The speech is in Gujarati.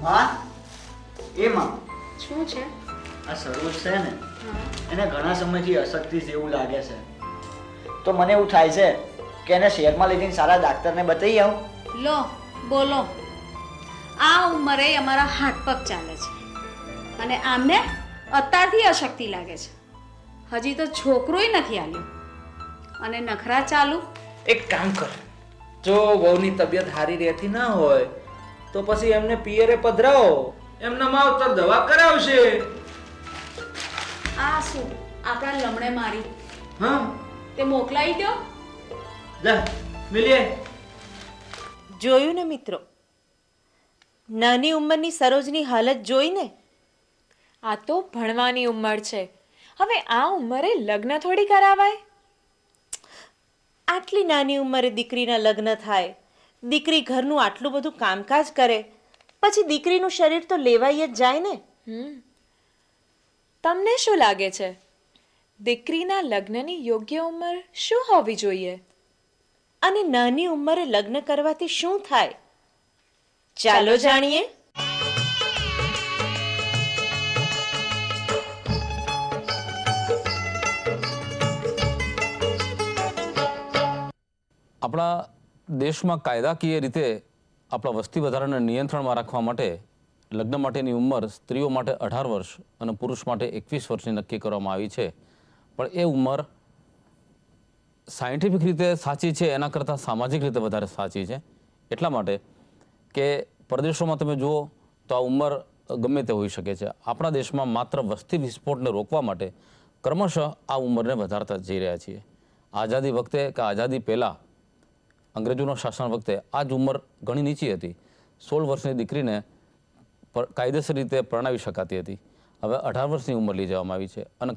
માં, એ માં, શું છે? આ સરોજ છે ને, હા. એને ઘણા સમયથી અશક્તિ જેવું લાગે છે. તો મને એવું થાય છે કે એને શહેરમાં લઈ જઈને સારા ડાક્ટરને બતાવી આવું. લો બોલો, આ ઉંમરે અમારા હાથ પગ ચાલે છે અને આમને અત્યારથી અશક્તિ લાગે છે. હજી તો છોકરોય નથી આવ્યો અને નખરા ચાલુ. એક કામ કર, જો વહુની તબિયત સારી રહેતી ના હોય તો પછી એમને પિયરે પધરાવો, એમના માવતર દવા કરાવશે. આ શું આપણા લમણે મારી હા, તે મોકલાઈ દો. જા મિલીએ. જોયું ને મિત્રો, નાની ઉંમરની સરોજની હાલત જોઈને. આ તો ભણવાની ઉંમર છે. હવે આ ઉંમરે લગ્ન થોડી કરાવાય. આટલી નાની ઉંમરે દીકરીના લગ્ન થાય, દીકરી ઘરનું આટલું બધું કામકાજ કરે, પછી દીકરીનું શરીર તો લેવાઈ જ જાય ને. તમને શું લાગે છે, દીકરીના લગ્નની યોગ્ય ઉંમર શું હોવી જોઈએ? અને નાની ઉંમરે લગ્ન કરવાથી શું થાય, ચાલો જાણીએ. આપણા દેશમાં કાયદાકીય રીતે આપણા વસ્તી વધારાને નિયંત્રણમાં રાખવા માટે લગ્ન માટેની ઉંમર સ્ત્રીઓ માટે 18 વર્ષ અને પુરુષ માટે 21 વર્ષની નક્કી કરવામાં આવી છે. પણ એ ઉંમર સાયન્ટિફિક રીતે સાચી છે એના કરતાં સામાજિક રીતે વધારે સાચી છે. એટલા માટે કે પરદેશોમાં તમે જુઓ તો આ ઉંમર ગમે તે હોઈ શકે છે. આપણા દેશમાં માત્ર વસ્તી વિસ્ફોટને રોકવા માટે ક્રમશઃ આ ઉંમરને વધારતા જઈ રહ્યા છીએ. આઝાદી વખતે કે આઝાદી પહેલાં અંગ્રેજોના શાસન વખતે આ જ ઉંમર ઘણી નીચી હતી. 16 વર્ષની દીકરીને કાયદેસર રીતે પરણાવી શકાતી હતી. હવે 18 વર્ષની ઉંમર લઈ જવામાં આવી છે અને